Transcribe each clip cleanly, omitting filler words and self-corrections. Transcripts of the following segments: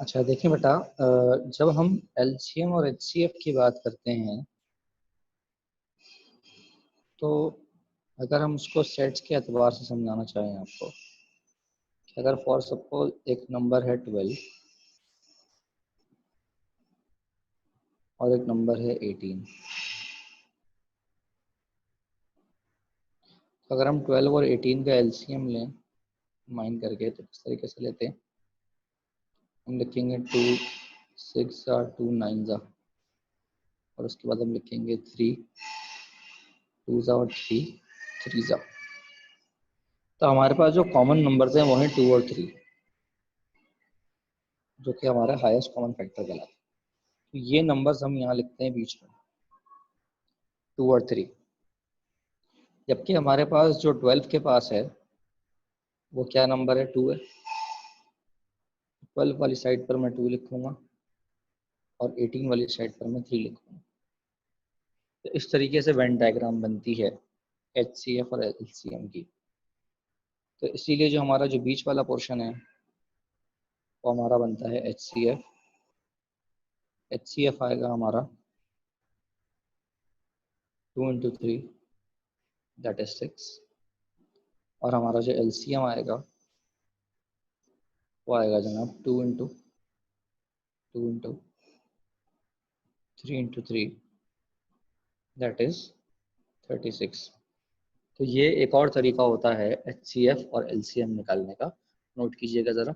अच्छा देखिए बेटा, जब हम एलसीएम और एचसीएफ की बात करते हैं तो अगर हम उसको सेट्स के एतबार से समझाना चाहें आपको कि अगर फॉर सपोज एक नंबर है 12 और एक नंबर है 18, तो अगर हम 12 और 18 का एलसीएम लें माइन करके तो किस तरीके से लेते हैं। हम लिखेंगे 2 6 2 9 और उसके बाद हम लिखेंगे 3 2 और 3 3 तो हमारे पास जो कॉमन नंबर्स हैं वो हैं 2 और 3, जो कि हमारा हाईएस्ट कॉमन फैक्टर कहलाता है। तो ये नंबर्स हम यहाँ लिखते हैं बीच में 2 और 3, जबकि हमारे पास जो 12 के पास है वो क्या नंबर है, 2 है। 12 वाली साइड पर मैं 2 लिखूंगा और 18 वाली साइड पर मैं 3 लिखूंगा। तो इस तरीके से वेन डायग्राम बनती है एचसीएफ और एलसीएम की। तो इसीलिए जो हमारा जो बीच वाला पोर्शन है वो हमारा बनता है एचसीएफ। एचसीएफ आएगा हमारा 2 इंटू 3 दैट इज 6, और हमारा जो एलसीएम आएगा वो आएगा जनाब 2 इंटू 3 इंटू 3 दैट इज 36। तो ये एक और तरीका होता है एचसीएफ और एलसीएम निकालने का, नोट कीजिएगा ज़रा।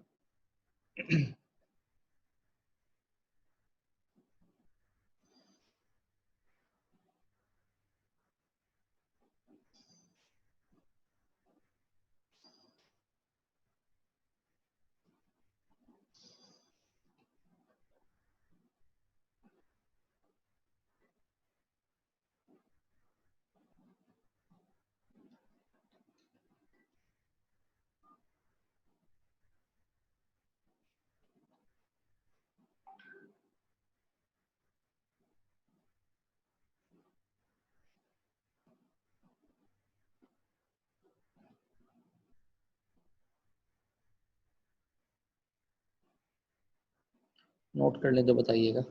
नोट कर लें तो बताइएगा।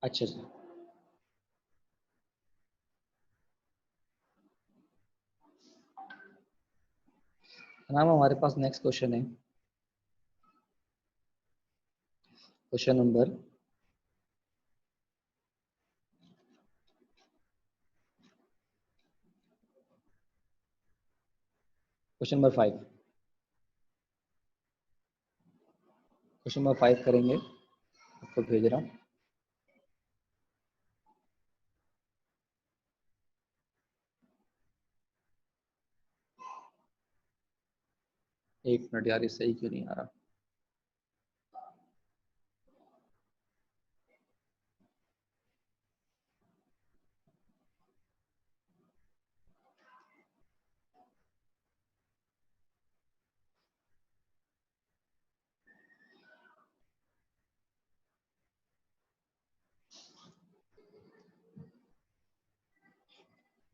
अच्छा जी, नाम हमारे पास नेक्स्ट क्वेश्चन है, question number question number 5। Question number 5 करेंगे, आपको भेज रहा हूँ। एक मिनट यार, ये सही क्यों नहीं आ रहा।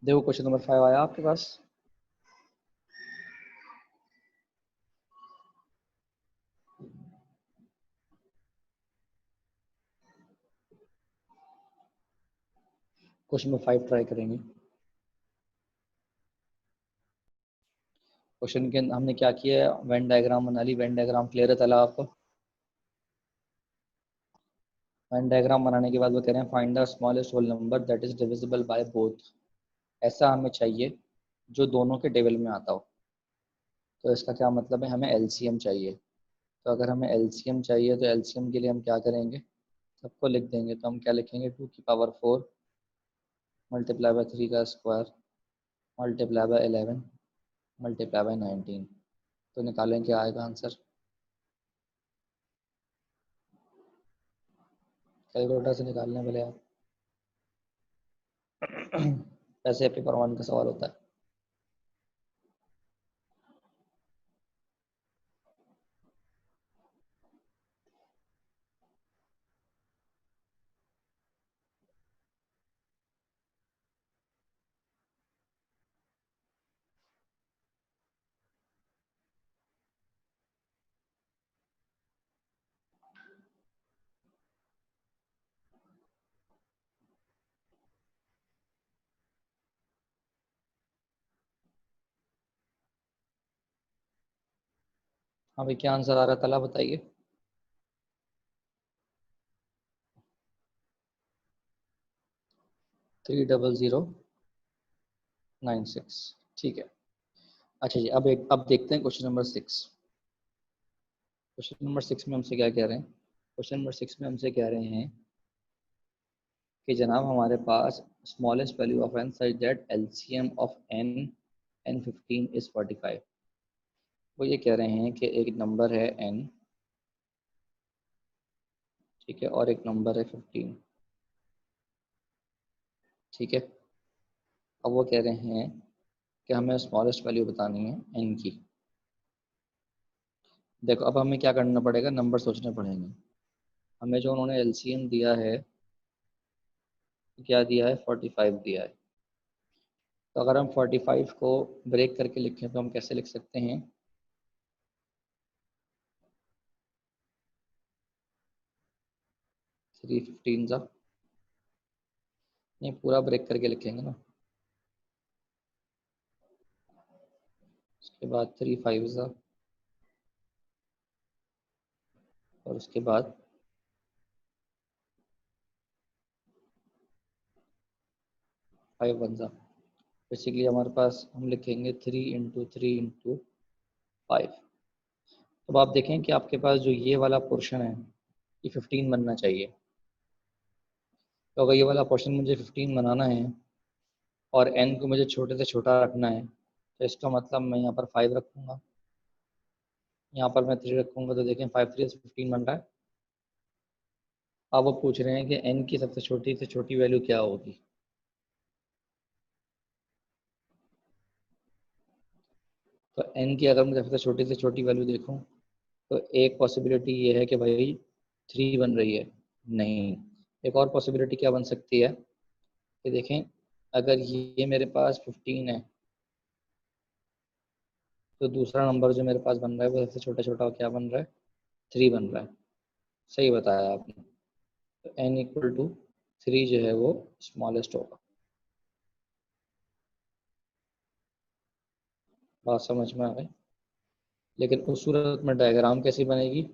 देखो क्वेश्चन नंबर 5 आया आपके पास। क्वेश्चन नंबर 5 ट्राई करेंगे। क्वेश्चन के हमने क्या किया है, वेन डायग्राम बना ली। वेन डायग्राम क्लियर है तला आपको। वेन डायग्राम बनाने के बाद वो कह रहे हैं find the smallest whole number that is divisible by both. ऐसा हमें चाहिए जो दोनों के टेबल में आता हो। तो इसका क्या मतलब है, हमें एलसीएम चाहिए। तो अगर हमें एलसीएम चाहिए तो एलसीएम के लिए हम क्या करेंगे, सबको लिख देंगे। तो हम क्या लिखेंगे, 2 की पावर 4 मल्टीप्लाई बाय 3 का square multiply by 11 multiply by 19। तो निकालें क्या आएगा आंसर। कैलकुलेटर से निकालने वाले आप ऐसे पेपर 1 का सवाल होता है। हाँ भाई, क्या आंसर आ रहा है तला, बताइए। 30096। ठीक है। अच्छा जी, अब देखते हैं क्वेश्चन नंबर 6। क्वेश्चन नंबर 6 में हमसे क्या कह रहे हैं। क्वेश्चन नंबर 6 में हमसे कह रहे हैं कि जनाब हमारे पास smallest value of n such that LCM of n 15 is 45। वो ये कह रहे हैं कि एक नंबर है एन, ठीक है, और एक नंबर है 15, ठीक है। अब वो कह रहे हैं कि हमें स्मॉलेस्ट वैल्यू बतानी है एन की। देखो अब हमें क्या करना पड़ेगा, नंबर सोचने पड़ेंगे। हमें जो उन्होंने एलसीएम दिया है, क्या दिया है, 45 दिया है। तो अगर हम 45 को ब्रेक करके लिखें तो हम कैसे लिख सकते हैं, 3 15 ज़ा, नहीं पूरा ब्रेक करके लिखेंगे ना। उसके बाद 3 5 ज़ा, और उसके बाद 5 1 ज़ा। बेसिकली हमारे पास हम लिखेंगे 3 × 3 × 5। अब आप देखें कि आपके पास जो ये वाला पोर्शन है, ये 15 बनना चाहिए। तो अगर ये वाला पोर्शन मुझे 15 बनाना है और n को मुझे छोटे से छोटा रखना है, तो इसका मतलब मैं यहाँ पर 5 रखूँगा, यहाँ पर मैं 3 रखूँगा। तो देखें 5 3 15 बन रहा है। अब वो पूछ रहे हैं कि n की सबसे छोटी से छोटी वैल्यू क्या होगी। तो n की अगर मैं सबसे छोटी से छोटी वैल्यू देखूँ, तो एक पॉसिबिलिटी ये है कि भाई 3 बन रही है। नहीं, एक और पॉसिबिलिटी क्या बन सकती है कि देखें, अगर ये मेरे पास 15 है, तो दूसरा नंबर जो मेरे पास बन रहा है वो सबसे छोटा छोटा क्या बन रहा है, 3 बन रहा है। सही बताया आपने। तो n = 3 जो है वो स्मॉलेस्ट होगा। बात समझ में आ गई। लेकिन उस सूरत में डायग्राम कैसी बनेगी,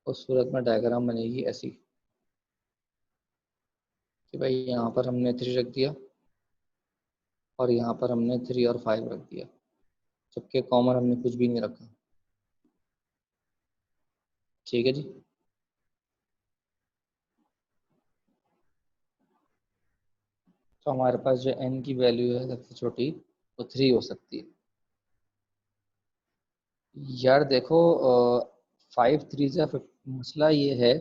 उस सूरत में डायग्राम बनेगी ऐसी कि भाई यहाँ पर हमने 3 रख दिया और यहाँ पर हमने 3 और 5 रख दिया, सबके कॉमन हमने कुछ भी नहीं रखा। ठीक है जी। तो हमारे पास जो n की वैल्यू है सबसे छोटी, वो 3 हो सकती है। यार देखो, 5 3 मसला ये है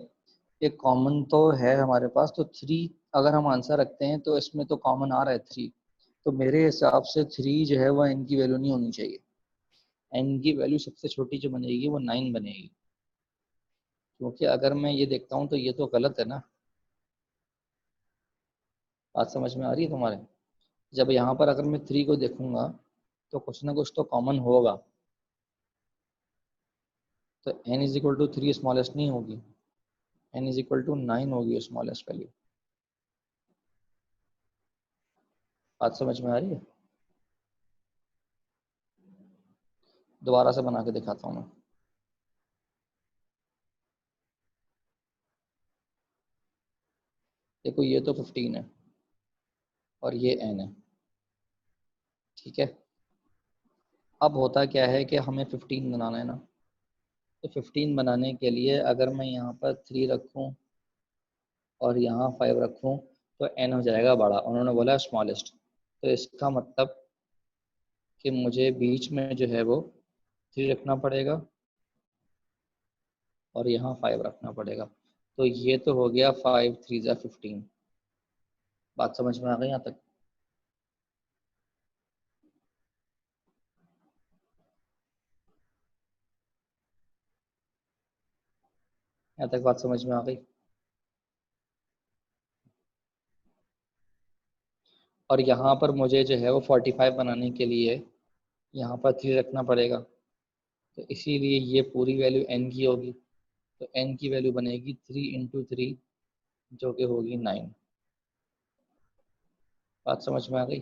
कि कॉमन तो है हमारे पास, तो 3 अगर हम आंसर रखते हैं तो इसमें तो कॉमन आ रहा है 3। तो मेरे हिसाब से 3 जो है वो n की वैल्यू नहीं होनी चाहिए। n की वैल्यू सबसे छोटी जो बनेगी वो 9 बनेगी। क्योंकि अगर मैं ये देखता हूँ तो ये तो गलत है ना। बात समझ में आ रही है तुम्हारे। जब यहाँ पर अगर मैं 3 को देखूंगा तो कुछ ना कुछ तो कॉमन होगा। तो n = 3 स्मॉलेस्ट नहीं होगी, n = 9 होगी स्मॉलेस्ट वैल्यू। बात समझ में आ रही है। दोबारा से बना के दिखाता हूँ मैं। देखो ये तो 15 है और ये n है, ठीक है। अब होता क्या है कि हमें 15 बनाना है ना, तो 15 बनाने के लिए अगर मैं यहाँ पर 3 रखूँ और यहाँ 5 रखूँ तो n हो जाएगा बड़ा, उन्होंने बोला स्मॉलेस्ट। तो इसका मतलब कि मुझे बीच में जो है वो 3 रखना पड़ेगा और यहाँ 5 रखना पड़ेगा। तो ये तो हो गया 5 3 ज़ा 15। बात समझ में आ गई यहाँ तक? यहाँ तक बात समझ में आ गई? और यहाँ पर मुझे जो है वो 45 बनाने के लिए यहाँ पर 3 रखना पड़ेगा, तो इसीलिए ये पूरी वैल्यू n की होगी। तो n की वैल्यू बनेगी 3 इंटू 3, जो कि होगी 9। बात समझ में आ गई?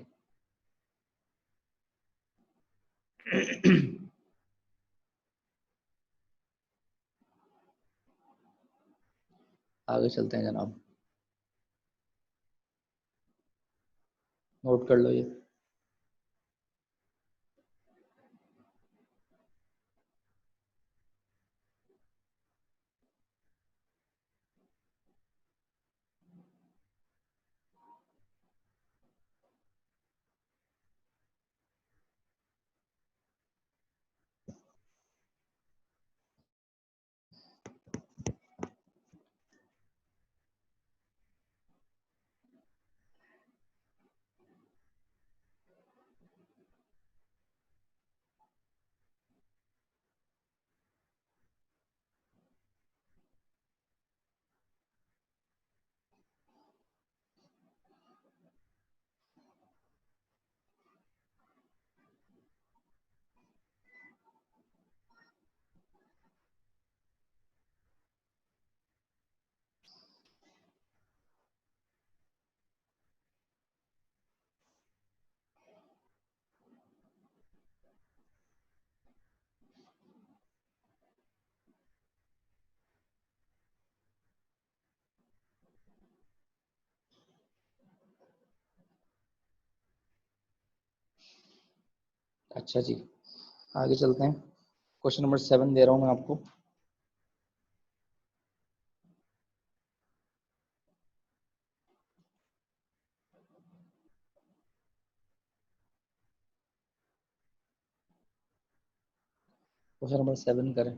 आगे चलते हैं जनाब, नोट कर लो ये। अच्छा जी, आगे चलते हैं। क्वेश्चन नंबर 7 दे रहा हूँ मैं आपको। क्वेश्चन नंबर 7 करें।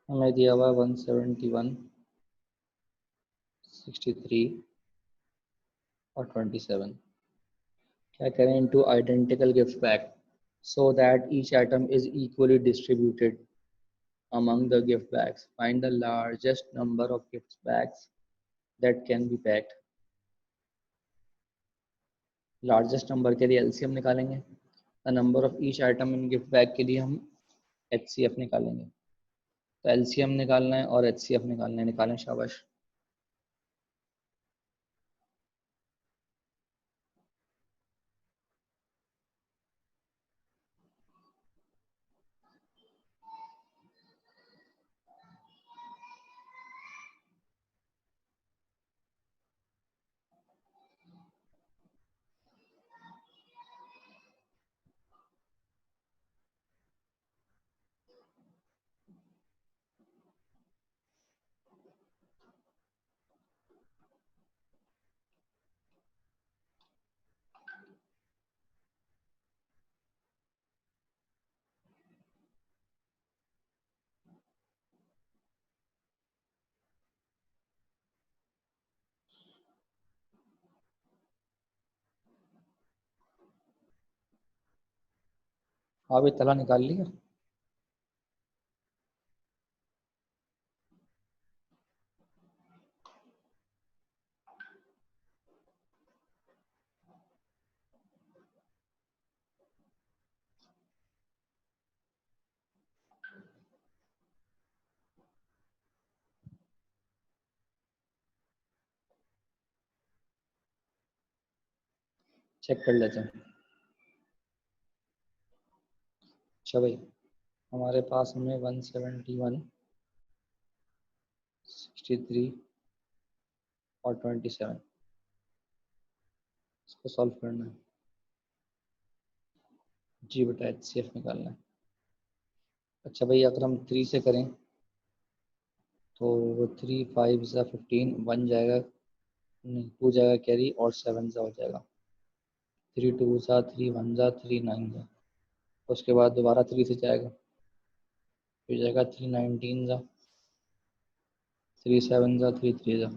हमें दिया हुआ 171, 63 और 27। क्या करें? Into identical gift pack so that each atom is equally distributed among the gift bags. Find the largest number of gift bags that can be packed. Largest number के लिए एलसीएम निकालेंगे, the number of each item in gift bag के लिए हम HCF निकालेंगे। तो LCM निकालना है और एचसीएफ निकालना है, निकालें शाबाश। हाँ भी तला निकाल लिया। चेक कर लेते हैं। अच्छा भाई, हमारे पास में 171, 63 और 27, इसको सॉल्व करना है। जी बेटा, HCF निकालना है। अच्छा भाई, अगर हम 3 से करें तो 3 5 ज़ा 15, 1 जाएगा, नहीं 2 जाएगा कैरी, और 7 ज़ा हो जाएगा। 3 2 ज़ा 3, 1 ज़ा 3, 9 ज़ा। उसके बाद दोबारा 3 से जाएगा, फिर जाएगा 3 19 ज़ा, 3 7 ज़ा 3 3 ज़ा।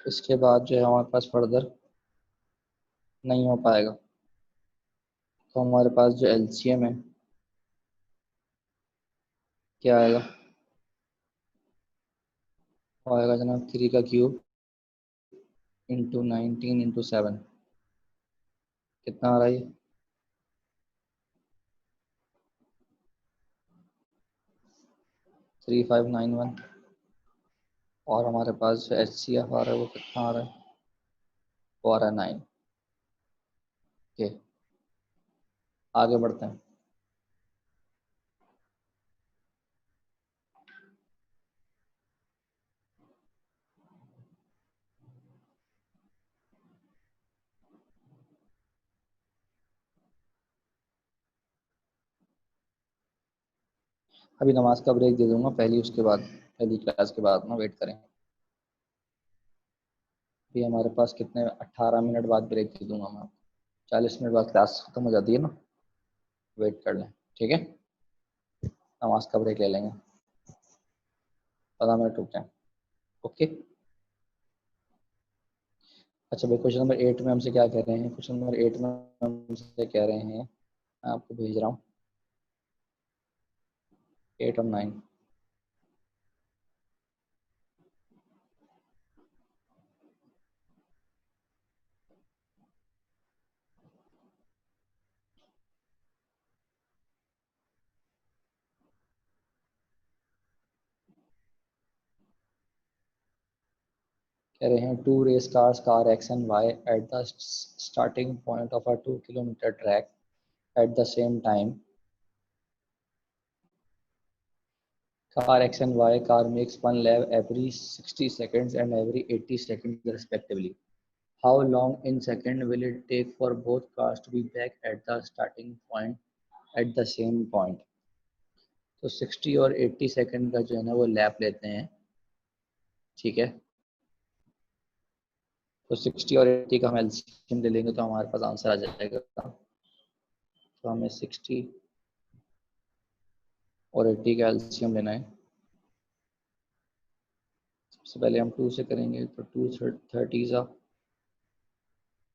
इसके बाद जो है हमारे पास फर्दर नहीं हो पाएगा। तो हमारे पास जो LCM है क्या आएगा? वो आएगा जनाब 3 का क्यूब इंटू 19 इंटू 7। कितना आ रहा है ये? 3591। और हमारे पास जो HCF आ रहा है वो कितना आ रहा है? वो आ रहा है 9 के। आगे बढ़ते हैं। अभी नमाज का ब्रेक दे दूंगा पहली, उसके बाद पहली क्लास के बाद ना वेट करें। अभी हमारे पास कितने 18 मिनट बाद ब्रेक दे दूंगा मैं। 40 मिनट बाद क्लास खत्म हो जाती है ना, वेट कर लें। ठीक है, नमाज का ब्रेक ले लेंगे, 15 मिनट रुक जाए। ओके। अच्छा भाई, क्वेश्चन नंबर 8 में हमसे क्या कह रहे हैं? क्वेश्चन नंबर 8 में हमसे कह रहे हैं, मैं आपको भेज रहा हूँ 8 और 9। कह रहे हैं two race cars, car X and Y, at the starting point of a 2 kilometre track at the same time. Car X and Y car makes one lap every 60 seconds and every 80 seconds respectively. How long in second will it take for both cars to be back at the starting point at the same point? तो 60 और 80 second का जो है ना वो lap लेते हैं। ठीक है, तो 60 और 80 का हम एलसीएम ले लेंगे तो हमारे पास आंसर आ जाएगा। तो हमें 60 और 80 का एलसीएम लेना है। सबसे पहले हम 2 से करेंगे तो 2 30 ज़ा,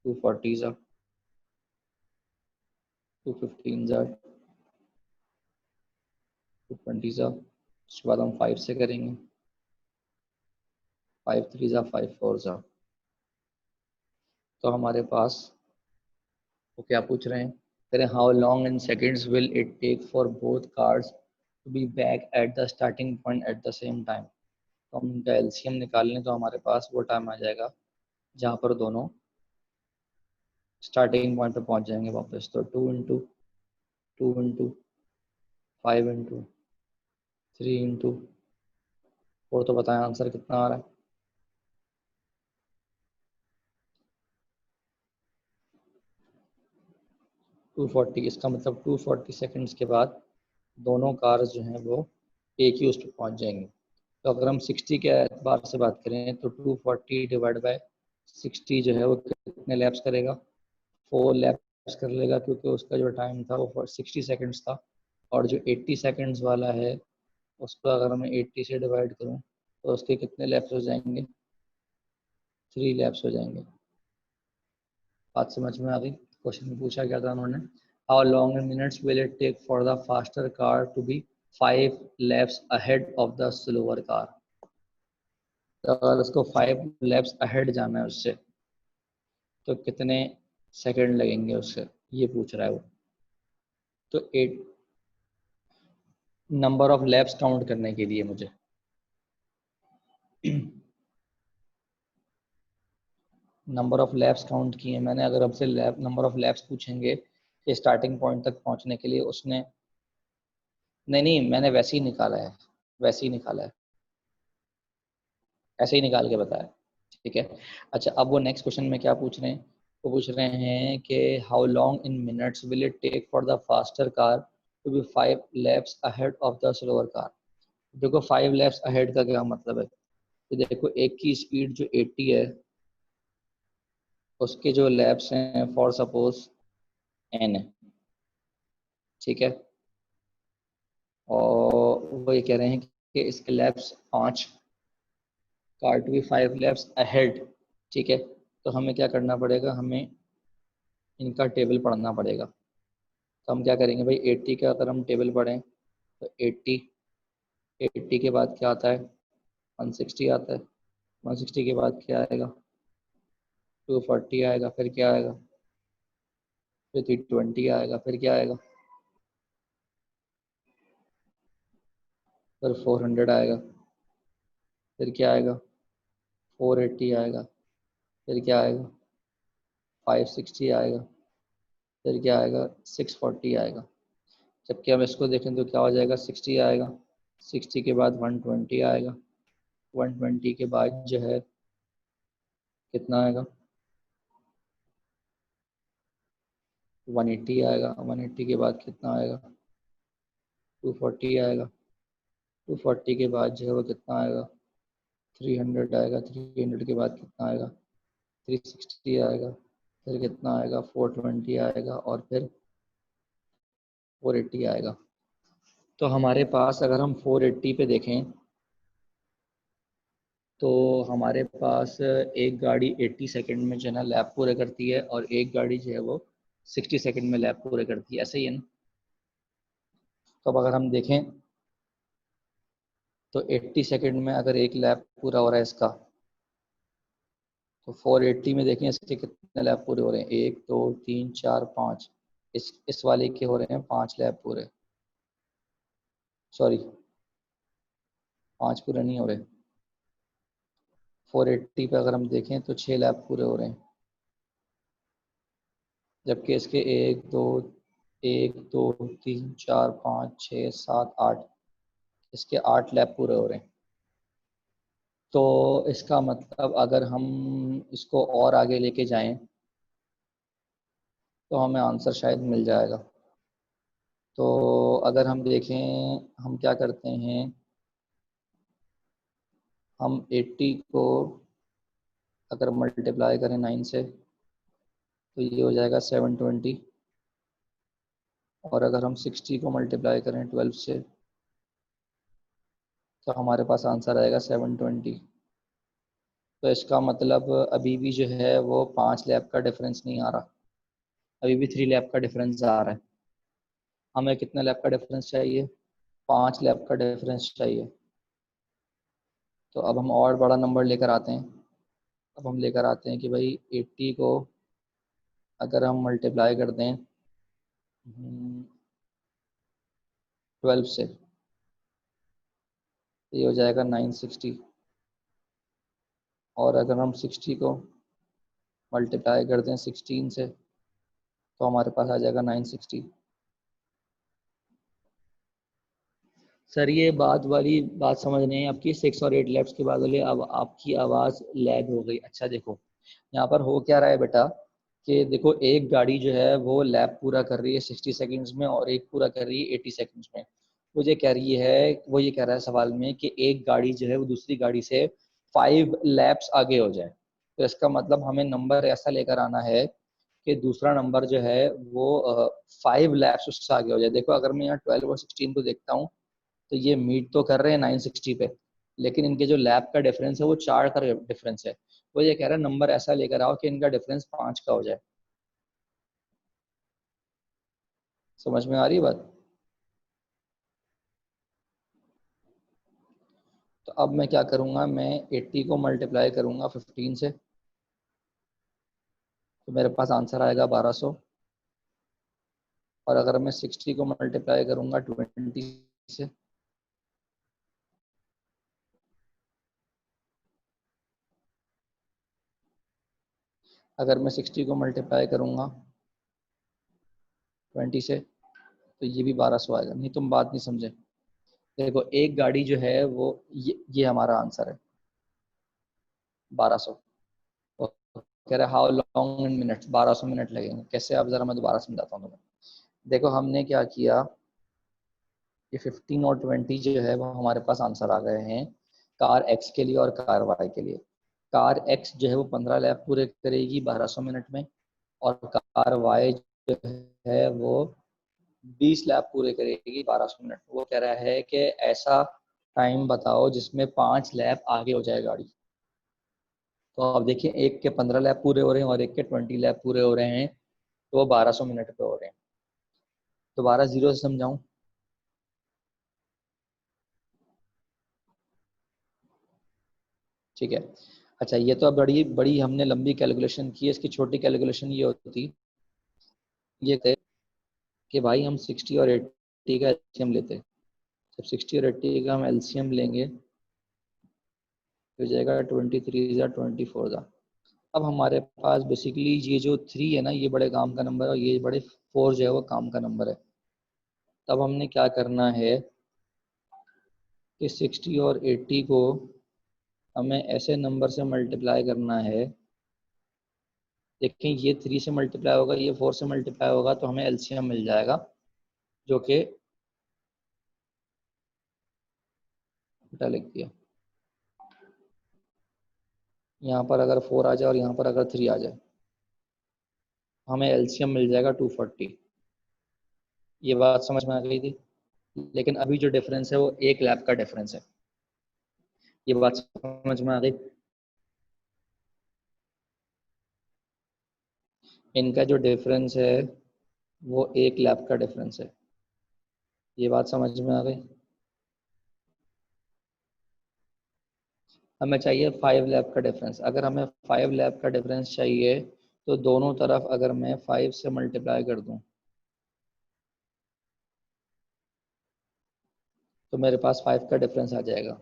2 40 ज़ा, 2 15 ज़ा, 2 20 ज़ा। उसके बाद हम 5 से करेंगे, 5 3 ज़ा, 5 4 ज़ा। तो हमारे पास वो क्या पूछ रहे हैं? कह रहे हैं how long in seconds will it take for both cars to be back at the starting point at the same time. तो हम इनका एलसीएम निकाल लें तो हमारे पास वो टाइम आ जाएगा जहाँ पर दोनों स्टार्टिंग पॉइंट पर पहुँच जाएंगे वापस। तो 2 इंटू 2 इंटू 5 इंटू 3 इंटू 4। तो बताएं आंसर कितना आ रहा है? 240। इसका मतलब 240 सेकेंड्स के बाद दोनों कार्स जो हैं वो एक ही उस पर पहुँच जाएंगे। तो अगर हम 60 के एतबार से बात करें तो 240 डिवाइड बाय 60 जो है वो कितने लैप्स करेगा? 4 लैप्स कर लेगा, क्योंकि उसका जो टाइम था वो 60 सेकेंड्स था। और जो 80 सेकेंड्स वाला है उसको अगर मैं 80 से डिवाइड करूँ तो उसके कितने लैप्स हो जाएंगे? 3 लैप्स हो जाएंगे। बात समझ में आ गई? क्वेश्चन में पूछा क्या था उन्होंने? How long in minutes will it take for the faster car to be 5 laps ahead of the slower car? तो अगर उसको 5 laps ahead जाना है उससे तो कितने सेकंड लगेंगे उससे, ये पूछ रहा है वो। तो 8 नंबर ऑफ लैप्स काउंट करने के लिए मुझे नंबर ऑफ लैप्स काउंट किए मैंने। अगर हमसे लैप नंबर ऑफ लैप्स पूछेंगे कि स्टार्टिंग पॉइंट तक पहुंचने के लिए उसने, नहीं नहीं मैंने वैसे ही निकाला है, वैसे ही निकाला है, ऐसे ही निकाल के बताया। ठीक है। अच्छा अब वो नेक्स्ट क्वेश्चन में क्या पूछ रहे हैं, वो पूछ रहे हैं कि how long in minutes will it take for the faster car to be 5 laps ahead of the slower car. देखो 5 laps अहेड का क्या मतलब है, तो देखो एक की स्पीड जो 80 है उसके जो लैप्स हैं फॉर सपोज n है, ठीक है, और वो ये कह रहे हैं कि इसके laps 5, car to be 5 laps ahead. ठीक है, तो हमें क्या करना पड़ेगा, हमें इनका टेबल पढ़ना पड़ेगा। तो हम क्या करेंगे भाई, 80 का अगर हम टेबल पढ़ें तो 80, 80 के बाद क्या आता है, 160 आता है, 160 के बाद क्या आएगा, 240 आएगा, फिर क्या आएगा, फिर 320 आएगा, फिर क्या आएगा, फिर 400 आएगा, फिर क्या आएगा, 480 आएगा, फिर क्या आएगा, 560 आएगा, फिर क्या आएगा, 640 आएगा। जबकि हम इसको देखें तो क्या हो जाएगा, 60 आएगा, 60 के बाद 120 आएगा, 120 के बाद जो है कितना आएगा, 180 आएगा, 180 के बाद कितना आएगा, 240 आएगा, 240 के बाद जो है वो कितना आएगा, 300 आएगा, 300 के बाद कितना आएगा, 360 आएगा, फिर कितना आएगा, 420 आएगा, और फिर 480 आएगा। तो हमारे पास अगर हम 480 पे देखें तो हमारे पास एक गाड़ी 80 सेकंड में जो है ना लैप पूरे करती है, और एक गाड़ी जो है वो 60 सेकंड में लैप पूरे करती है, ऐसे ही है ना। तो अब अगर हम देखें तो 80 सेकंड में अगर एक लैप पूरा हो रहा है इसका, तो 480 में देखें इसके कितने लैप पूरे हो रहे हैं, 1 2 3 4 5, इस वाले के हो रहे हैं 5 लैप पूरे, सॉरी 5 पूरे नहीं हो रहे, 480 पे अगर हम देखें तो 6 लैप पूरे हो रहे हैं, जबकि इसके 1 2 3 4 5 6 7 8, इसके 8 लैप पूरे हो रहे हैं। तो इसका मतलब अगर हम इसको और आगे लेके जाएं तो हमें आंसर शायद मिल जाएगा। तो अगर हम देखें हम क्या करते हैं, हम 80 को अगर मल्टीप्लाई करें 9 से तो ये हो जाएगा 720, और अगर हम 60 को मल्टीप्लाई करें 12 से तो हमारे पास आंसर आएगा 720। तो इसका मतलब अभी भी जो है वो 5 लैप का डिफरेंस नहीं आ रहा, अभी भी 3 लैप का डिफरेंस आ रहा है। हमें कितने लैप का डिफरेंस चाहिए, 5 लैप का डिफरेंस चाहिए। तो अब हम और बड़ा नंबर लेकर आते हैं। अब हम लेकर आते हैं कि भाई 80 को अगर हम मल्टीप्लाई कर दें 12 से तो ये हो जाएगा 960, और अगर हम 60 को मल्टीप्लाई कर दें 16 से तो हमारे पास आ जाएगा 960। सर ये बात वाली बात समझ नहीं है आपकी, 6 और 8 लैप्स के बाद वाले, अब आपकी आवाज़ लैग हो गई। अच्छा देखो यहाँ पर हो क्या रहा है बेटा, कि देखो एक गाड़ी जो है वो लैप पूरा कर रही है 60 सेकंड्स में, और एक पूरा कर रही है 80 सेकंड्स में। वो ये कह रहा है सवाल में कि एक गाड़ी जो है वो दूसरी गाड़ी से 5 लैप्स आगे हो जाए। तो इसका मतलब हमें नंबर ऐसा लेकर आना है कि दूसरा नंबर जो है वो 5 लैप्स उससे आगे हो जाए। देखो अगर मैं यहाँ 12 और 16 को देखता हूँ तो ये मीट तो कर रहे हैं 960 पे, लेकिन इनके जो लैप का डिफरेंस है वो 4 का डिफरेंस है। वो ये कह रहा है नंबर ऐसा लेकर आओ कि इनका डिफरेंस 5 का हो जाए। समझ में आ रही है बात? तो अब मैं क्या करूँगा, मैं 80 को मल्टीप्लाई करूँगा 15 से, तो मेरे पास आंसर आएगा 1200। और अगर मैं 60 को मल्टीप्लाई करूँगा 20 से, अगर मैं 60 को मल्टीप्लाई करूँगा 20 से, तो ये भी 1200 आएगा। नहीं, तुम बात नहीं समझे। देखो, एक गाड़ी जो है वो ये हमारा आंसर है 1200। वो कह रहा है how long in minutes, 1200 minute लगेंगे। कैसे, आप जरा मैं दोबारा समझाता हूँ तुम्हें। देखो, हमने क्या किया, ये 15 और 20 जो है वो हमारे पास आंसर आ गए हैं कार एक्स के लिए और कार वाई के लिए। कार एक्स जो है वो 15 लैप पूरे करेगी 1200 मिनट में, और कार वाई जो है वो 20 लैप पूरे करेगी 1200 मिनट। वो कह रहा है कि ऐसा टाइम बताओ जिसमें 5 लैप आगे हो जाए गाड़ी। तो अब देखिए, एक के 15 लैप पूरे हो रहे हैं और एक के 20 लैप पूरे हो रहे हैं, तो वो 1200 मिनट पे हो रहे हैं। दोबारा जीरो से समझाऊं? ठीक है। अच्छा, ये तो अब बड़ी बड़ी हमने लंबी कैलकुलेशन की है। इसकी छोटी कैलकुलेशन ये होती, ये थे कि भाई हम 60 और 80 का एलसीएम लेते। जब 60 और 80 का हम एलसीएम लेंगे तो हो जाएगा 23 या 24 का। अब हमारे पास बेसिकली ये जो 3 है ना, ये बड़े काम का नंबर है, और ये बड़े 4 जो है वो काम का नंबर है। तब हमने क्या करना है कि 60 और 80 को हमें ऐसे नंबर से मल्टीप्लाई करना है। देखें, ये 3 से मल्टीप्लाई होगा, ये 4 से मल्टीप्लाई होगा, तो हमें एलसीएम मिल जाएगा, जो कि उल्टा लिख दिया। यहाँ पर अगर 4 आ जाए और यहाँ पर अगर 3 आ जाए, हमें एलसीएम मिल जाएगा 240। ये बात समझ में आ गई थी? लेकिन अभी जो डिफरेंस है वो एक लैब का डिफरेंस है। ये बात समझ में आ गई? इनका जो डिफरेंस है वो एक लैब का डिफरेंस है। ये बात समझ में आ गई? हमें चाहिए 5 लैब का डिफरेंस। अगर हमें 5 लैब का डिफरेंस चाहिए, तो दोनों तरफ अगर मैं 5 से मल्टीप्लाई कर दूं, तो मेरे पास 5 का डिफरेंस आ जाएगा।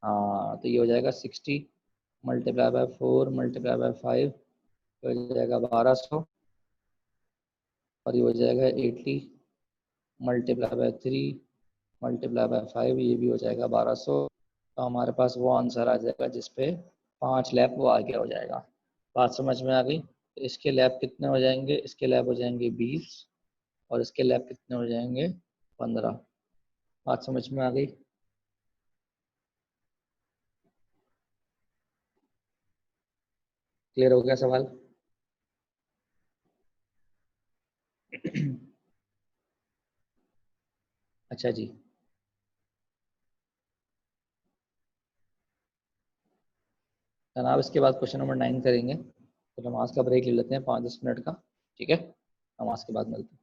हाँ, तो ये हो जाएगा 60 मल्टीप्लाई बाय 4 मल्टीप्लाई बाय 5, हो जाएगा 1200। और ये हो जाएगा 80 मल्टीप्लाई बाय 3 मल्टीप्लाई बाय 5, ये भी हो जाएगा 1200। तो हमारे पास वो आंसर आ जाएगा जिसपे 5 लैप वो आगे हो जाएगा। बात समझ में आ गई? तो इसके लैप कितने हो जाएंगे? इसके लैप हो जाएंगे 20, और इसके लैप कितने हो जाएंगे? 15। बात समझ में आ गई? क्लियर हो गया सवाल? अच्छा जी। जनाब, इसके बाद क्वेश्चन नंबर 9 करेंगे। तो नमाज का ब्रेक ले लेते हैं 5-10 मिनट का। ठीक है, नमाज के बाद मिलते हैं।